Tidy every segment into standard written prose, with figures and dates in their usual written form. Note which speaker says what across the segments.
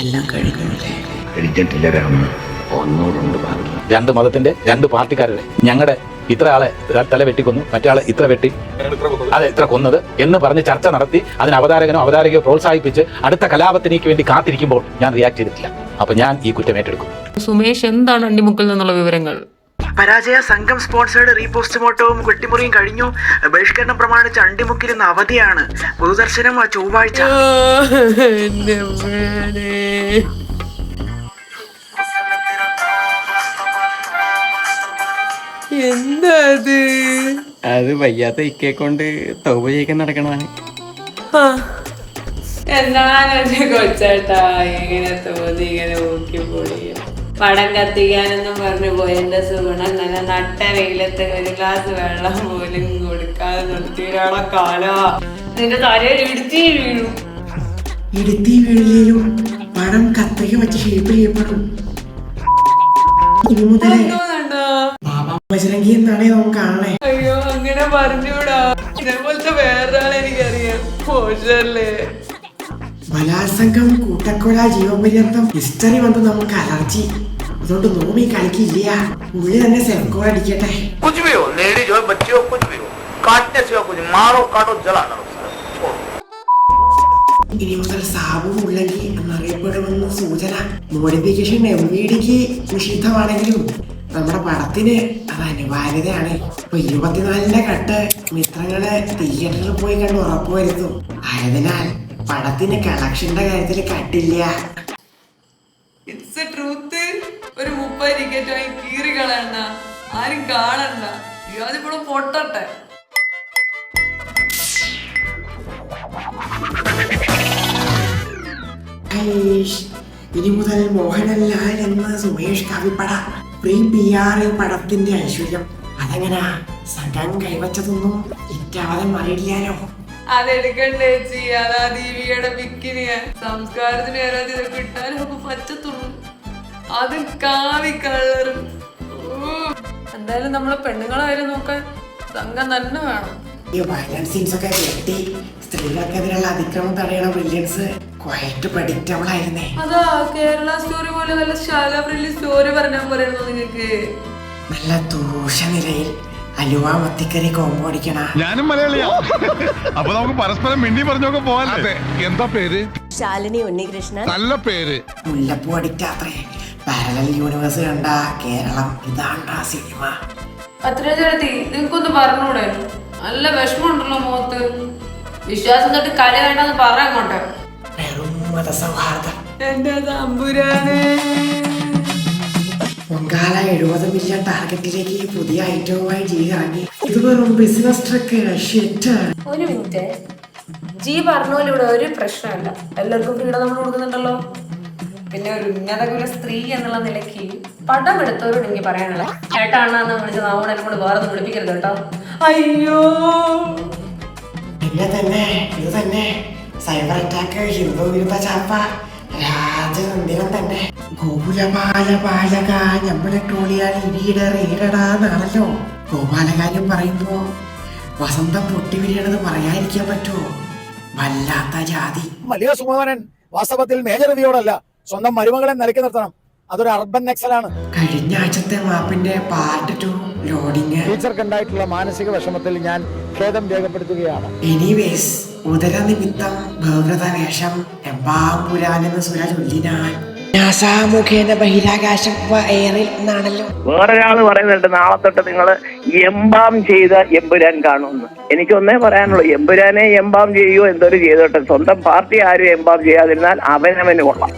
Speaker 1: എല്ലാം കഴിഞ്ഞില്ലേ?
Speaker 2: കഴിഞ്ഞിട്ടില്ല രാമ, ഒന്നുകൂടുണ്ട് ബാക്കി.
Speaker 3: രണ്ട് മതത്തിന്റെ രണ്ട് പാർട്ടിക്കാരുടെ ഞങ്ങളുടെ ഇത്ര ആളെ തല വെട്ടിക്കൊന്നു, മറ്റേ ഇത്ര വെട്ടി, അതെ ഇത്ര കൊന്നത് എന്ന് പറഞ്ഞ് ചർച്ച നടത്തി അതിന് അവതാരകനോ അവതാരകയോ പ്രോത്സാഹിപ്പിച്ച് അടുത്ത കലാപത്തിനേക്ക് വേണ്ടി കാത്തിരിക്കുമ്പോൾ ഞാൻ റിയാക്ട് ചെയ്തിട്ടില്ല. അപ്പൊ ഞാൻ ഈ കുറ്റം ഏറ്റെടുക്കും.
Speaker 4: സുമേഷ് എന്താണ് അണ്ടിമുക്കിൽ നിന്നുള്ള വിവരങ്ങൾ?
Speaker 1: പരാജയ സംഘം സ്പോൺസേഡ് റീപോസ്റ്റ്മോർട്ടവും വെട്ടിമുറിയും കഴിഞ്ഞു. ബഹിഷ്കരണം പ്രമാണിച്ച് അണ്ടിമുക്കിൽ ഇന്ന് അവധിയാണ്. പൊതുദർശനം ചൊവ്വാഴ്ച.
Speaker 4: എന്താ
Speaker 5: അത് വയ്യാത്ത ഇക്കയെ കൊണ്ട് തൗബ ചെയ്യിക്കാൻ നടക്കണതാണ്.
Speaker 4: എന്താണ് കൊച്ചേട്ടാ ഇങ്ങനെ തോന്നി ഇങ്ങനെ ഊക്കി പൊളിയ പടം കത്തിക്കാനെന്നും പറഞ്ഞു പോയി. എന്റെ സുഗുണം നല്ല നട്ട വെയിലത്ത് ഒരു ഗ്ലാസ് വെള്ളം പോലും കൊടുക്കാതെ നിർത്തിയൊരാളെ കാലാ നിന്റെ തലയിൽ ഇടിച്ചു വീഴും.
Speaker 1: ഇടുത്തി വീഴിലും പണം കത്തക വെച്ച് ഷേപ്പ് ചെയ്യപ്പെടും. ഇനി മുതലേ ബജരംഗി എന്നാണേ നമുക്ക് കാണണേ.
Speaker 4: അയ്യോ അങ്ങനെ പറഞ്ഞൂടാ. ഇതേപോലത്തെ വേറൊരാളെ എനിക്കറിയാം. മോശല്ലേ?
Speaker 1: ബലാത്സംഗം, കൂട്ടക്കൊല, ജീവപര്യന്തം ഹിസ്റ്ററി വന്ന് നമുക്ക് അലർജി. അതുകൊണ്ട് നോമി കളിക്കില്ല. ഉള്ളി തന്നെ സെൽക്കോ അടിക്കട്ടെ. ഇനി മുതൽ സാബു മുള്ളങ്കി എന്നറിയപ്പെടുമെന്ന് സൂചന. മോഡിഫിക്കേഷൻ MVDക്ക് നിഷിദ്ധമാണെങ്കിലും നമ്മുടെ പടത്തിന് അത് അനിവാര്യതയാണ്. ഇപ്പൊ 24-ന്റെ കട്ട് മിത്രങ്ങള് തിയേറ്ററിൽ പോയി കണ്ട് ഉറപ്പുവരുത്തും. ആയതിനാൽ പടത്തിന് കളക്ഷന്റെ കാര്യത്തിൽ കട്ടില്ല.
Speaker 4: It's A truth. ഒരു 30 ടിക്കറ്റ് വാങ്ങി കീറി കളയണ്ട, ആരും കാണണ്ട. അതിപ്പോഴും പൊട്ടട്ടെ.
Speaker 1: ഇനി മുതൽ മോഹൻലാൽ എന്ന സുമേഷ് കവിപ്പട പ്രീ PR പടത്തിന്റെ ഐശ്വര്യം. അതെങ്ങനാ സംഘം കൈവച്ചതൊന്നും ഇറ്റാവതെ മറിയില്ലാലോ.
Speaker 4: അതെടുക്കണ്ടേ ചേച്ചി. അതാ ദീപികയുടെ ബിക്കിനിയ സംസ്കാരത്തിന് ഇതൊക്കെ കിട്ടാനും ഒക്കെ പറ്റത്തുള്ളൂ. അത് കാവി കളറും. എന്തായാലും നമ്മളെ പെണ്ണുങ്ങളായാലും നോക്കാൻ സംഘം തന്നെ വേണം.
Speaker 1: ഈ വയലൻസ് സീൻസ് ഒക്കെ വെട്ടി സ്ത്രീകൾക്കെതിരെയുള്ള അതിക്രമം തടയണ ബ്രില്യൻസ് ക്വയറ്റ് പ്രഡിക്റ്റബിൾ ആയിരുന്നേ.
Speaker 4: അതാ കേരള സ്റ്റോറി പോലെ നല്ല ശാലപ്രില്ലി സ്റ്റോറി പറഞ്ഞാൽ പോലെയായിരുന്നു നിങ്ങൾക്ക്.
Speaker 1: നല്ല ദൂഷനിലയിൽ അലുവ മത്തിക്കറി കോമ്പോ അടിക്കണ.
Speaker 6: ഞാനും മലയാളിയാ. അപ്പൊ നമുക്ക് പരസ്പരം മിണ്ടി പറഞ്ഞൊക്കെ പോവാല്ലേ. എന്താ പേര്?
Speaker 7: ശാലിനി ഉണ്ണികൃഷ്ണൻ.
Speaker 6: നല്ല പേര്.
Speaker 1: മുല്ലപ്പൂ അടിക്കാത്രേ. പാരലൽ യൂണിവേഴ്സ് കണ്ട കേരളം ഇതാണ്ടാ സിനിമ.
Speaker 4: അത്ര ചേർത്തി നിങ്ങൾക്കൊന്ന് പറഞ്ഞൂടെ? നല്ല വിഷമമുണ്ടല്ലോ മുഖത്ത്. വിശ്വാസം തൊട്ട് കല വേണ്ടെന്ന് പറയാൻ കൊണ്ടേ.
Speaker 1: വെറും മതസൗഹാർദ്ദം.
Speaker 4: എന്റെ തമ്പുരാനെ.
Speaker 1: പൊങ്കാല 70 മില്യൺ ടാർഗറ്റിലേക്ക് പുതിയ ഐറ്റവുമായി ഇറങ്ങി. ഇത് വെറും ബിസിനസ് ട്രിക്ക്.
Speaker 8: ഒരു മിനിറ്റ്. പറഞ്ഞ പോലെ ഇവിടെ ഒരു പ്രശ്നമല്ല. എല്ലാവർക്കും ഫ്രീഡം നമ്മൾ കൊടുക്കുന്നുണ്ടല്ലോ. പിന്നെ ഒരു ഉന്നതകുല സ്ത്രീ എന്നുള്ള നിലയ്ക്ക് പടം എടുത്തവരോട് എനിക്ക് പറയാനുള്ള ചേട്ടാണെന്ന് വിളിച്ചത് അവളെ കൂടെ വേറെ വിളിപ്പിക്കരുത് കേട്ടോ.
Speaker 4: അയ്യോ
Speaker 1: പിന്നെ തന്നെ ഇത് തന്നെ സൈബർ അറ്റാക്ക്, ഹിന്ദു വിരുദ്ധ ചാപ്പ, രാജതന്ത്രം തന്നെ. ഗോകുലപാലക നമ്മളെ ട്രോളിയാൽ ഇടിയിടടാന്നാണല്ലോ. ഗോപാലകാര്യം പറയുമ്പോ വസന്തം പൊട്ടി വിരിയണത് പറയാതിരിക്കാൻ പറ്റുമോ? വല്ലാത്ത ജാതി.
Speaker 9: വലിയ സുമോഹനൻ വാസ്തവത്തിൽ മേജർ രവിയോടല്ല, സ്വന്തം മരുമകളെ നിലയ്ക്ക് നിർത്തണം. അതൊരു അർബൻ നക്സലാണ്.
Speaker 1: കഴിഞ്ഞ ആഴ്ചത്തെ മാപ്പിന്റെ പാർട്ട് 2 ലോഡിങ്.
Speaker 9: ടീച്ചർക്ക് ഉണ്ടായിട്ടുള്ള മാനസിക വിഷമത്തിൽ ഞാൻ ഖേദം രേഖപ്പെടുത്തുകയാണ്.
Speaker 1: എനിവേസ് ഉദരനിമിത്തം ഭൗകൃത വേഷം എമ്പാമ്പുരാനെന്ന് സുര ചൊല്ലിനാൻ നാസാമുഖേന ബഹിരാകാശം എയറിൽ എന്നാണല്ലോ.
Speaker 10: വേറൊരാള് പറയുന്നുണ്ട് നാളെ തൊട്ട് നിങ്ങൾ എംബാം ചെയ്ത എമ്പുരാൻ കാണുമെന്ന്. എനിക്കൊന്നേ പറയാനുള്ളൂ, എമ്പുരാനെ എംബാം ചെയ്യുകയോ എന്തൊരു ചെയ്തോട്ടെ, സ്വന്തം പാർട്ടി ആരും എംബാം ചെയ്യാതിരുന്നാൽ അവനവന് കൊള്ളാം.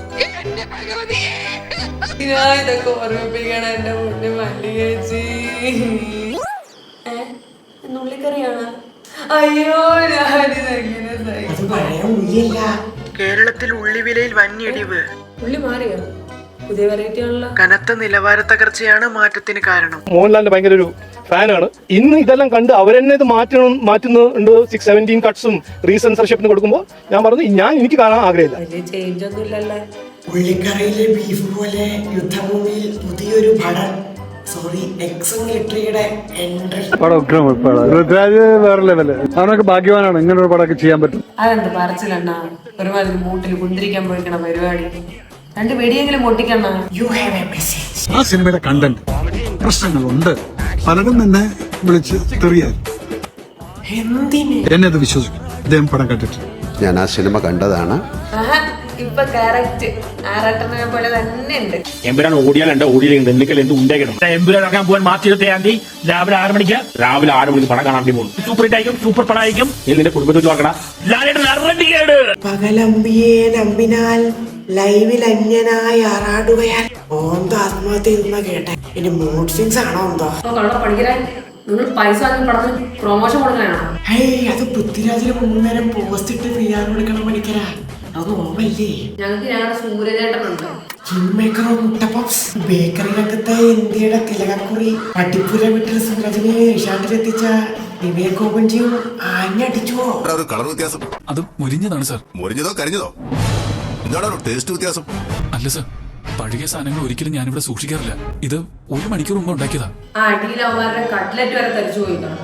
Speaker 4: ഞാൻ ഇതൊക്കെ ഓർമ്മിപ്പിക്കണ എന്റെ മുന്നേ മല്ലികേച്ചി.
Speaker 8: നുള്ളിക്കറിയാണ്.
Speaker 4: അയ്യോ ഞാനിതെങ്ങനെ
Speaker 1: അത് പഴയ ഉള്ളിയല്ല. കേരളത്തിൽ ഉള്ളിവിലയിൽ വൻഇടിവ്.
Speaker 8: ഉള്ളി മാറിയോ? പുതിയ വെറൈറ്റി ആണല്ലോ.
Speaker 1: കനത്ത നിലവാര തകർച്ചയാണ് മാറ്റത്തിന് കാരണം.
Speaker 11: മോഹൻലാലിന്റെ ഭയങ്കര ഒരു ഫാനാണ്. ഇന്ന് ഇതെല്ലാം കണ്ട് അവരെന്നെ ഇത് മാറ്റുന്നുണ്ട്. 617 കട്ട്സും റീസെൻസർഷിപ്പിന് കൊടുക്കുമ്പോൾ ഞാൻ പറഞ്ഞു എനിക്ക് കാണാൻ ആഗ്രഹമില്ല.
Speaker 8: വലിയ ചേഞ്ച് ഒന്നും ഇല്ലല്ലേ.
Speaker 1: ഉള്ളിക്കറിയിലെ ബീഫ് പോലെ യുദ്ധഭൂമിയിൽ പുതിയൊരു ഭടൻ എക്സ് മിലിറ്ററിയുടെ എൻട്രി.
Speaker 6: ഋതുരാജ് വേറെ ലെവല്. അവനൊക്കെ ഭാഗ്യവാനാണ്, ഇങ്ങനെ ഒരു പടമൊക്കെ ചെയ്യാൻ പറ്റും.
Speaker 4: അതെന്ത് പറച്ചിലെണ്ണ ഒരുമാതിരി മൂട്ടിൽ കുന്തിരിക്കാൻ പോയിക്കണ പരിപാടി.
Speaker 8: 2 വെടിയെങ്കിലും പൊട്ടിക്കണ.
Speaker 1: You have a message.
Speaker 6: ആ സിനിമയുടെ കണ്ടന്റ് പ്രശ്നങ്ങളുണ്ട്. പലരും തന്നെ വിളിച്ച് തെറിയായി.
Speaker 1: എന്തിന്?
Speaker 6: എന്നെ അത് വിശ്വസിക്കും. ഇദ്ദേഹം പടം കണ്ടിട്ട്
Speaker 2: ഞാൻ ആ സിനിമ കണ്ടതാണ്.
Speaker 8: ഇപ്പൊ കറക്റ്റ് ആറാട്ടനെ പോലെ തന്നെ ഉണ്ട്.
Speaker 11: എമ്പുരാൻ ഓടിയാലുണ്ട്, ഓടിയിലുണ്ട്, എന്തൊക്കെ എന്ത് ഉണ്ടാക്കണം. എമ്പുരാൻ ഇറക്കാൻ പോകാൻ മാർച്ച് 27 രാവിലെ 6 മണിക്ക് പടം കാണാൻ വേണ്ടി പോകും. സൂപ്പർ ഹിറ്റ് ആയിരിക്കും, സൂപ്പർ പടമായിരിക്കും. നിന്റെ കുടുംബത്തിൽ നോക്കണം.
Speaker 1: പകലമ്പിയെ നമ്പിനാൽ ലൈവിൽ അന്യനായി ആറാടുകയാൽ ഓന്ത ആത്മഹത്യ ചെയ്യുന്ന കേട്ടെ. ഇനി മൂഡ് സ്വിങ്സ് ആണോ എന്തോ?
Speaker 8: പഠിക്കാൻ നിങ്ങൾ പൈസ വാങ്ങി പടത്തിന് പ്രൊമോഷൻ കൊടുക്കാനാണോ?
Speaker 1: അത് പൃഥ്വിരാജിന് 3 നേരം പോസ്റ്റ് ഇട്ട് ഫ്രീ ആയി കൊടുക്കണം പഠിക്കരാ. അത് ഓവല്ലേ?
Speaker 8: ഞങ്ങൾക്ക് ഞങ്ങളുടെ സൂര്യചേട്ടനുണ്ട്.
Speaker 1: കിങ് മുട്ട പപ്സ് ബേക്കറിയിലൊക്കത്തെ ഇന്ത്യയുടെ തിലകക്കുറി പട്ടിപ്പുര വീട്ടിൽ സൂരജിനെ ഏഷ്യാനെറ്റിലെത്തിച്ച വിവേക് ഓപ്പൻജിയും ആഞ്ഞടിച്ചോ.
Speaker 6: ഒരു കളർ വ്യത്യാസം.
Speaker 7: അത് മുരിഞ്ഞതാണ് സാർ.
Speaker 6: മുറിഞ്ഞതോ കരിഞ്ഞതോ? എന്താണ് ടേസ്റ്റ് വ്യത്യാസം?
Speaker 7: അല്ല സാർ, പഴകിയ സാധനങ്ങൾ ഒരിക്കലും ഞാനിവിടെ സൂക്ഷിക്കാറില്ല. ഇത് 1 മണിക്കൂർ മുമ്പ് ഉണ്ടാക്കിയതാ.
Speaker 8: അടിയിൽ അവന്മാരുടെ കട്ട്ലറ്റ് വരെ തരിച്ചു പോയിട്ടാണ്.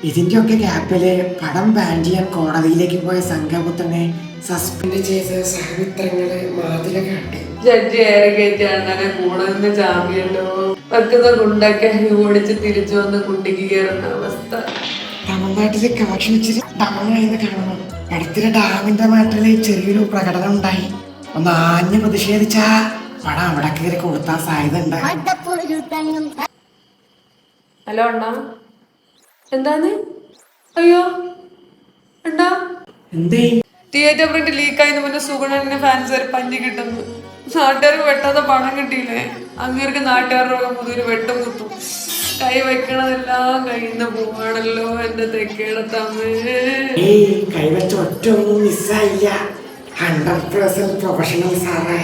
Speaker 1: ഇതിന്റെ ഒക്കെ ഗ്യാപ്പില് പടം ബാൻ ചെയ്യാൻ കോടതിയിലേക്ക് പോയ സംഘപുത്രനെ സസ്പെൻഡ് ചെയ്ത സഹമിത്രങ്ങള് മാതിര കാട്ടി.
Speaker 4: ജഡ്ജി ഏറെ കയറ്റാണ് കൂടെ നിന്ന് ചാമ്പിയല്ലോ. വെക്കുന്ന കുണ്ടൊക്കെ ഓടിച്ച് തിരിച്ചു വന്ന് കുണ്ടിക്ക് കയറുന്ന അവസ്ഥ.
Speaker 1: തമിഴ്നാട്ടിലെ കളക്ഷൻ ഇച്ചിരി ഡൗണായെന്ന് കാണണം. പടത്തിലെ ഡാമിന്റെ മാറ്റില് ചെറിയൊരു പ്രകടനം ഉണ്ടായി. ഒന്ന് ആഞ്ഞ് പ്രതിഷേധിച്ച പടം അവിടെ കയറി കൊടുത്താൻ സാധ്യത ഉണ്ട്.
Speaker 8: ഹലോ അണ്ണാ, എന്താന്ന്? അയ്യോ അണ്ണാ,
Speaker 1: എന്തേ?
Speaker 4: തിയേറ്റർ പ്രിന്റ് ലീക്കായെന്ന് പറഞ്ഞ സുഗുണന്റെ ഫാൻസ് പഞ്ഞി കിട്ടുന്നു. നാട്ടുകാർക്ക് വെട്ടാത്ത പണം കിട്ടിയില്ലേ? അങ്ങേർക്ക് നാട്ടുകാരുടെ മുതൽ വെട്ടം കുത്തും. കൈ വെക്കണതെല്ലാം കയ്യിൽ നിന്ന് പോവാണല്ലോ എന്റെ തെക്കേടത്തമ്മേ.
Speaker 1: കൈവച്ച ഒറ്റ ഒന്നും മിസ്സായില്ല. 100% പ്രൊഫഷണൽ സാറേ.